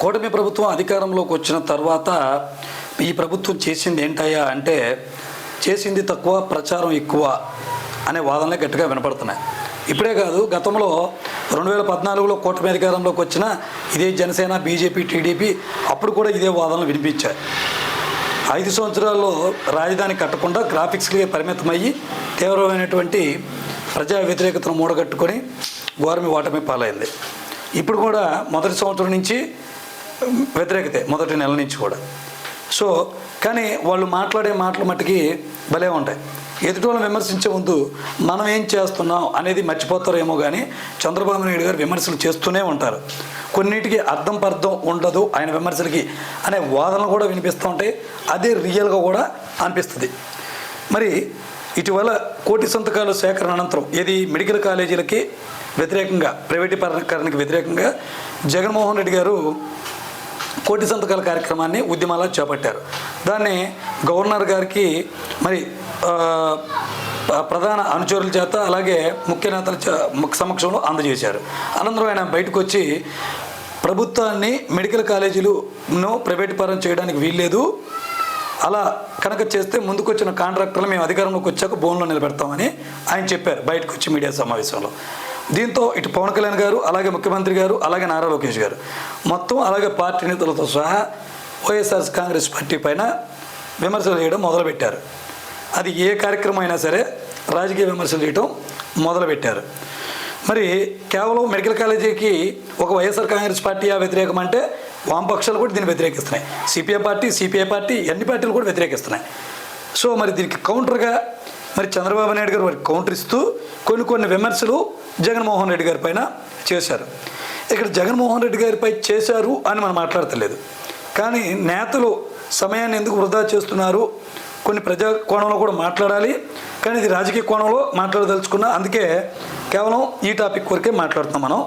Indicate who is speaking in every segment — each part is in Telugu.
Speaker 1: కూటమి ప్రభుత్వం అధికారంలోకి వచ్చిన తర్వాత ఈ ప్రభుత్వం చేసింది ఏంటయ్యా అంటే, చేసింది తక్కువ ప్రచారం ఎక్కువ అనే వాదనలే గట్టిగా వినపడుతున్నాయి. ఇప్పుడే కాదు, గతంలో 2014లో కూటమి అధికారంలోకి వచ్చిన ఇదే జనసేన, బీజేపీ, టీడీపీ అప్పుడు కూడా ఇదే వాదనలు వినిపించాయి. 5 సంవత్సరాల్లో రాజధాని కట్టకుండా గ్రాఫిక్స్కి పరిమితమయ్యి తీవ్రమైనటువంటి ప్రజా వ్యతిరేకతను మూడగట్టుకొని ఘోరమి ఓటమి పాలైంది. ఇప్పుడు కూడా మొదటి సంవత్సరం నుంచి వ్యతిరేకతే, మొదటి నెల నుంచి కూడా. సో కానీ వాళ్ళు మాట్లాడే మాటలు మట్టుకి భలే ఉంటాయి. ఎదుటి వాళ్ళని విమర్శించే ముందు మనం ఏం చేస్తున్నాం అనేది మర్చిపోతారేమో కానీ చంద్రబాబు నాయుడు గారు విమర్శలు చేస్తూనే ఉంటారు. కొన్నిటికి అర్థం పర్థం ఉండదు ఆయన విమర్శలకి అనే వాదనలు కూడా వినిపిస్తూ ఉంటాయి. అదే రియల్గా కూడా అనిపిస్తుంది. మరి ఇటీవల కోటి సంతకాల సేకరణ అనంతరం ఏది మెడికల్ కాలేజీలకి వ్యతిరేకంగా, ప్రైవేటీకరణకి వ్యతిరేకంగా జగన్మోహన్ రెడ్డి గారు కోటి సంతకాల కార్యక్రమాన్ని ఉద్యమాలా చేపట్టారు. దాన్ని గవర్నర్ గారికి మరి ప్రధాన అనుచరుల చేత అలాగే ముఖ్య నేతల సమక్షంలో అందజేశారు. అనంతరం ఆయన బయటకు వచ్చి ప్రభుత్వాన్ని మెడికల్ కాలేజీలను ప్రైవేట్ పరం చేయడానికి వీల్లేదు, అలా కనుక చేస్తే ముందుకొచ్చిన కాంట్రాక్టర్లు మేము అధికారంలోకి వచ్చాక బోన్లో నిలబెడతామని ఆయన చెప్పారు బయటకు వచ్చి మీడియా సమావేశంలో. దీంతో ఇటు పవన్ కళ్యాణ్ గారు, అలాగే ముఖ్యమంత్రి గారు, అలాగే నారా లోకేష్ గారు మొత్తం అలాగే పార్టీ నేతలతో సహా వైఎస్ఆర్ కాంగ్రెస్ పార్టీ పైన విమర్శలు చేయడం మొదలుపెట్టారు. అది ఏ కార్యక్రమం అయినా సరే రాజకీయ విమర్శలు చేయడం మొదలుపెట్టారు. మరి కేవలం మెడికల్ కాలేజీకి ఒక వైఎస్ఆర్ కాంగ్రెస్ పార్టీ వ్యతిరేకం అంటే వామపక్షాలు కూడా దీన్ని వ్యతిరేకిస్తున్నాయి. సిపిఐ పార్టీ అన్ని పార్టీలు కూడా వ్యతిరేకిస్తున్నాయి. సో మరి దీనికి కౌంటర్గా మరి చంద్రబాబు నాయుడు గారు వారికి కౌంటర్ ఇస్తూ కొన్ని విమర్శలు జగన్మోహన్ రెడ్డి గారి పైన చేశారు. ఇక్కడ జగన్మోహన్ రెడ్డి గారిపై చేశారు అని మనం మాట్లాడతలేదు, కానీ నేతలు సమయాన్ని ఎందుకు వృధా చేస్తున్నారు, కొన్ని ప్రజా కోణంలో కూడా మాట్లాడాలి, కానీ ఇది రాజకీయ కోణంలో మాట్లాడదలుచుకున్నా. అందుకే కేవలం ఈ టాపిక్ వరకే మాట్లాడుతున్నాం. మనం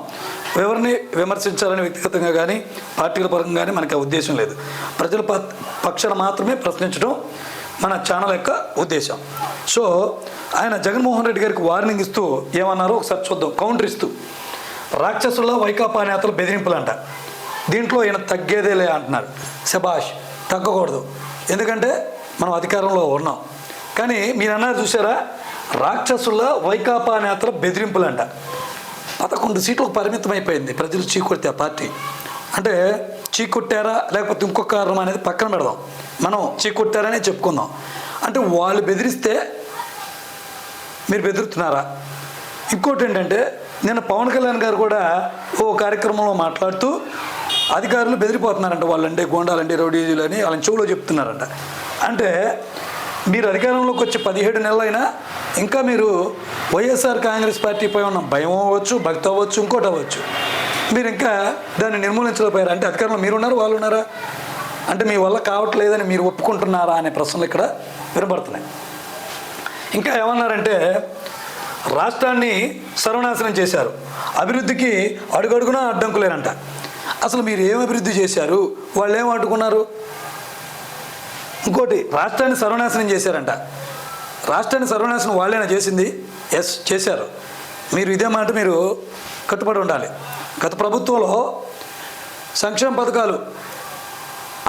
Speaker 1: ఎవరిని విమర్శించాలని వ్యక్తిగతంగా కానీ పార్టీల పరంగా కానీ మనకి ఉద్దేశం లేదు. ప్రజల పక్షాన మాత్రమే ప్రశ్నించడం మన ఛానల్ యొక్క ఉద్దేశం. సో ఆయన జగన్మోహన్ రెడ్డి గారికి వార్నింగ్ ఇస్తూ ఏమన్నారో ఒకసారి చూద్దాం. కౌంటర్ ఇస్తూ, రాక్షసుల వైకాపా నేతలు బెదిరింపులంట, దీంట్లో ఈయన తగ్గేదేలే అంటున్నారు. శబాష్, తగ్గకూడదు, ఎందుకంటే మనం అధికారంలో ఉన్నాం. కానీ మీరు అన్నారు చూసారా, రాక్షసుల వైకాపా నేతల బెదిరింపులంట. 11 సీట్లకు పరిమితం అయిపోయింది. ప్రజలు చీకొడితే ఆ పార్టీ అంటే చీకొట్టారా లేకపోతే ఇంకొక కారణం అనేది పక్కన పెడదాం, మనం చీకొట్టారనే చెప్పుకుందాం. అంటే వాళ్ళు బెదిరిస్తే మీరు బెదిరుతున్నారా? ఇంకోటి ఏంటంటే, నిన్న పవన్ కళ్యాణ్ గారు కూడా ఓ కార్యక్రమంలో మాట్లాడుతూ అధికారులు బెదిరిపోతున్నారంట, వాళ్ళంటే గోండాలంటే రౌడీలు అని వాళ్ళని చెవులో చెప్తున్నారంట. అంటే మీరు అధికారంలోకి వచ్చి 17 నెలలైనా ఇంకా మీరు వైఎస్ఆర్ కాంగ్రెస్ పార్టీపై ఉన్న భయం అవ్వచ్చు, భక్తి అవ్వచ్చు, ఇంకోటి అవ్వచ్చు, మీరు ఇంకా దాన్ని నిర్మూలించలేకపోయారు. అంటే అధికారంలో మీరున్నారు, వాళ్ళు ఉన్నారా? అంటే మీ వల్ల కావట్లేదని మీరు ఒప్పుకుంటున్నారా అనే ప్రశ్నలు ఇక్కడ వినబడుతున్నాయి. ఇంకా ఏమన్నారంటే, రాష్ట్రాన్ని సర్వనాశనం చేశారు, అభివృద్ధికి అడుగడుగునా అడ్డంకులేనంట. అసలు మీరు ఏం అభివృద్ధి చేశారు, వాళ్ళు ఏం అడ్డుకున్నారు? ఇంకోటి, రాష్ట్రాన్ని సర్వనాశనం చేశారంట. రాష్ట్రాన్ని సర్వనాశనం వాళ్ళైనా చేసింది? ఎస్, చేశారు. మీరు ఇదే మాట మీరు కట్టుబడి ఉండాలి. గత ప్రభుత్వంలో సంక్షేమ పథకాలు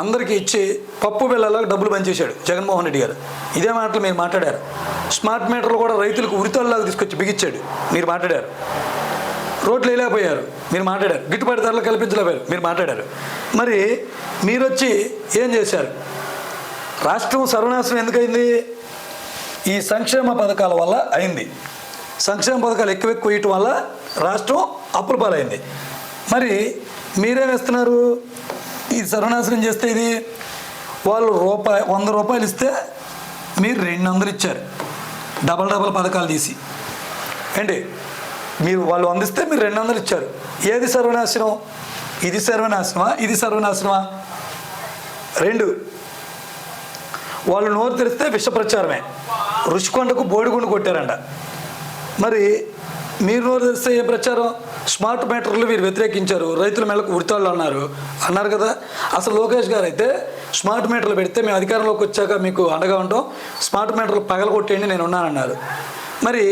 Speaker 1: అందరికీ ఇచ్చి పప్పు బిళ్ళలాగా డబ్బులు పనిచేశాడు జగన్మోహన్ రెడ్డి గారు. ఇదే మాటలు మీరు మాట్లాడారు. స్మార్ట్ మీటర్లు కూడా రైతులకు ఉరితాల్లాగా తీసుకొచ్చి బిగించాడు, మీరు మాట్లాడారు. రోడ్లు వేయలేకపోయారు, మీరు మాట్లాడారు. గిట్టుబాటు ధరలు కల్పించలేకపోయారు, మీరు మాట్లాడారు. మరి మీరు వచ్చి ఏం చేశారు? రాష్ట్రం సర్వనాశనం ఎందుకైంది? ఈ సంక్షేమ పథకాల వల్ల అయింది. సంక్షేమ పథకాలు ఎక్కువ ఇవ్వటం వల్ల రాష్ట్రం అప్పుల పాలైంది. మరి మీరేం వేస్తున్నారు? ఈ సర్వనాశనం చేస్తే ఇది వాళ్ళు 100 రూపాయలు ఇస్తే మీరు 200 ఇచ్చారు, డబల్ పథకాలు తీసి. ఏంటి, మీరు వాళ్ళు అందిస్తే మీరు 200 ఇచ్చారు. ఏది సర్వనాశనం? ఇది సర్వనాశనమా, ఇది సర్వనాశనమా? 2. వాళ్ళు నోరు తెరిస్తే విష ప్రచారమే. రుషికొండకు బోడిగుండు కొట్టారంట. మరి మీరు నోరు తెరిస్తే ఏ ప్రచారం? స్మార్ట్ మీటర్లు మీరు వ్యతిరేకించారు, రైతుల మేళకు ఉరితాళ్ళు అన్నారు కదా. అసలు లోకేష్ గారు అయితే స్మార్ట్ మీటర్లు పెడితే మేము అధికారంలోకి వచ్చాక మీకు అండగా ఉంటాం, స్మార్ట్ మీటర్లు పగలగొట్టేయండి నేను ఉన్నానన్నారు. మరి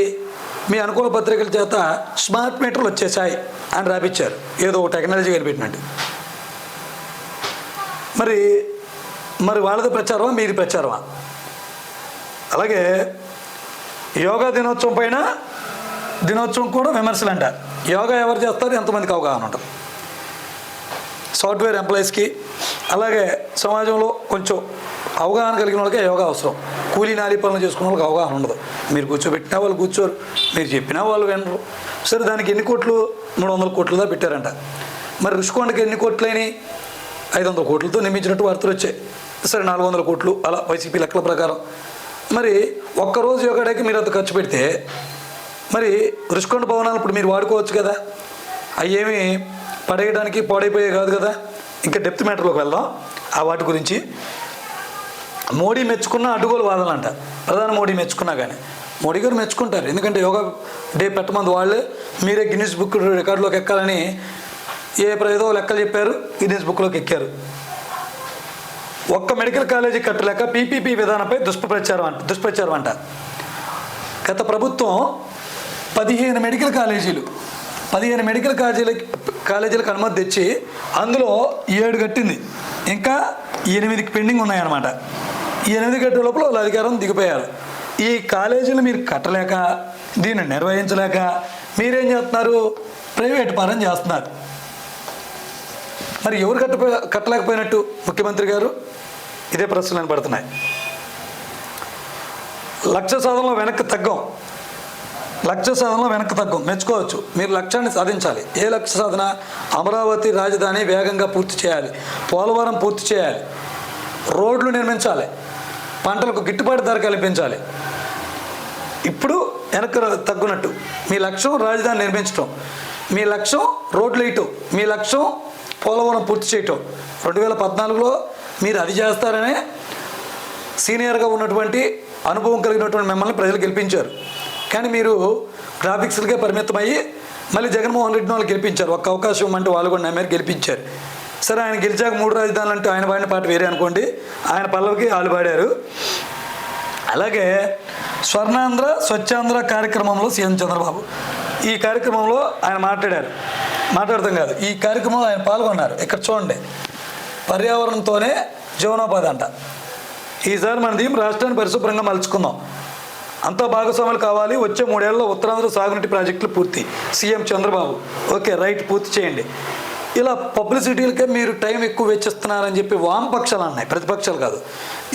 Speaker 1: మీ అనుకూల పత్రికల చేత స్మార్ట్ మీటర్లు వచ్చేసాయి అని రాపించారు, ఏదో టెక్నాలజీ కనిపెట్టినట్టు. మరి మరి వాళ్ళది ప్రచారమా, మీది ప్రచారమా? అలాగే యోగా దినోత్సవం కూడా విమర్శలు అంటారు. యోగా ఎవరు చేస్తారు, ఎంతమందికి అవగాహన ఉంటుంది? సాఫ్ట్వేర్ ఎంప్లాయీస్కి, అలాగే సమాజంలో కొంచెం అవగాహన కలిగిన వాళ్ళకే యోగా అవసరం. కూలీ నాలి పనులు చేసుకున్న వాళ్ళకి అవగాహన ఉండదు. మీరు కూర్చోబెట్టినా వాళ్ళు కూర్చోరు, మీరు చెప్పినా వాళ్ళు వినరు. సరే, దానికి ఎన్ని కోట్లు? 300 కోట్లుదా పెట్టారంట. మరి రుషికొండకి ఎన్ని కోట్లైనాయి? 500 కోట్లతో నిర్మించినట్టు వార్తలు వచ్చాయి. సరే, 400 కోట్లు అలా వైసీపీ లెక్కల ప్రకారం. మరి ఒక్కరోజు యోగాడేకి మీరు అంత ఖర్చు పెడితే మరి రుషికొండ భవనాలు ఇప్పుడు మీరు వాడుకోవచ్చు కదా, అవి ఏమి పడేయడానికి పాడైపోయే కాదు కదా. ఇంకా డెప్త్ మ్యాటర్లోకి వెళ్దాం. ఆ వాటి గురించి మోడీ మెచ్చుకున్న అడ్డుగోలు వాదనలంట. ప్రధాని మోడీ మెచ్చుకున్నా కానీ మోడీ గారు మెచ్చుకుంటారు, ఎందుకంటే యోగా డే పెట్టమంది వాళ్ళే. మీరే గిన్నిస్ బుక్ రికార్డులోకి ఎక్కాలని ఏదో లెక్కలు చెప్పారు, గిన్నిస్ బుక్లోకి ఎక్కారు. ఒక్క మెడికల్ కాలేజీ కట్టలేక పీపీపీ విధానంపై దుష్ప్రచారం అంట. గత ప్రభుత్వం 15 మెడికల్ కాలేజీలకు అనుమతి తెచ్చి అందులో 7 కట్టింది, ఇంకా 8కి పెండింగ్ ఉన్నాయన్నమాట. ఈ 8 కట్టే లోపల వాళ్ళు అధికారం దిగిపోయారు. ఈ కాలేజీలు మీరు కట్టలేక, దీన్ని నిర్వహించలేక మీరేం చేస్తున్నారు? ప్రైవేట్ పరం చేస్తున్నారు. మరి ఎవరు కట్టలేకపోయినట్టు ముఖ్యమంత్రి గారు? ఇదే ప్రశ్నలు పడుతున్నాయి. లక్ష్య సాధనలో వెనక్కి తగ్గం మెచ్చుకోవచ్చు. మీరు లక్ష్యాన్ని సాధించాలి. ఏ లక్ష్య సాధన? అమరావతి రాజధాని వేగంగా పూర్తి చేయాలి, పోలవరం పూర్తి చేయాలి, రోడ్లు నిర్మించాలి, పంటలకు గిట్టుబాటు ధర కల్పించాలి. ఇప్పుడు వెనక్కి తగ్గునట్టు. మీ లక్ష్యం రాజధాని నిర్మించడం, మీ లక్ష్యం రోడ్లు వేయటం, మీ లక్ష్యం పోలవరం పూర్తి చేయటం. 2014లో మీరు అది చేస్తారనే సీనియర్గా ఉన్నటువంటి అనుభవం కలిగినటువంటి మిమ్మల్ని ప్రజలు గెలిపించారు. కానీ మీరు గ్రాఫిక్స్లకే పరిమితమయ్యి మళ్ళీ జగన్మోహన్ రెడ్డిని వాళ్ళు గెలిపించారు. ఒక్క అవకాశం అంటే వాళ్ళు కూడా నమ్మారు, గెలిపించారు. సరే, ఆయన గెలిచాక 3 రాజధానులు అంటే ఆయన పాడిన పాట వేరే అనుకోండి, ఆయన పల్లవికి వాళ్ళు పాడారు. అలాగే స్వర్ణాంధ్ర స్వచ్ఛాంధ్ర కార్యక్రమంలో సీఎం చంద్రబాబు ఈ కార్యక్రమంలో ఆయన మాట్లాడతాం కాదు, ఈ కార్యక్రమంలో ఆయన పాల్గొన్నారు. ఇక్కడ చూడండి, పర్యావరణంతోనే జీవనోపాధి అంట. ఈసారి మన దీం రాష్ట్రాన్ని పరిశుభ్రంగా మలుచుకుందాం, అంతా భాగస్వాములు కావాలి. వచ్చే 3 ఏళ్లలో ఉత్తరాంధ్ర సాగునీటి ప్రాజెక్టులు పూర్తి. సీఎం చంద్రబాబు ఓకే రైట్, పూర్తి చేయండి. ఇలా పబ్లిసిటీలకే మీరు టైం ఎక్కువ వెచ్చిస్తున్నారని చెప్పి వామపక్షాలు అన్నాయి, ప్రతిపక్షాలు కాదు.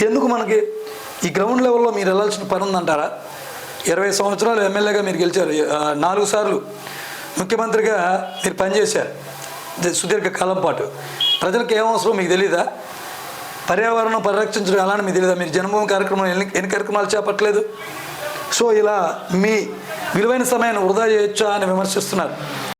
Speaker 1: ఎందుకు మనకి ఈ గ్రౌండ్ లెవెల్లో మీరు వెళ్ళాల్సిన పని ఉందంటారా? 20 సంవత్సరాలు ఎమ్మెల్యేగా మీరు గెలిచారు, 4 సార్లు ముఖ్యమంత్రిగా మీరు పనిచేశారు సుదీర్ఘ కాలం పాటు. ప్రజలకు ఏమవసరం మీకు తెలీదా? పర్యావరణం పరిరక్షించడం ఎలా అని మీకు తెలీదా? మీరు జన్మభూమి కార్యక్రమం ఎన్ని కార్యక్రమాలు చేపట్టలేదు. సో ఇలా మీ విలువైన సమయాన్ని వృధా చేయొచ్చా అని విమర్శిస్తున్నారు.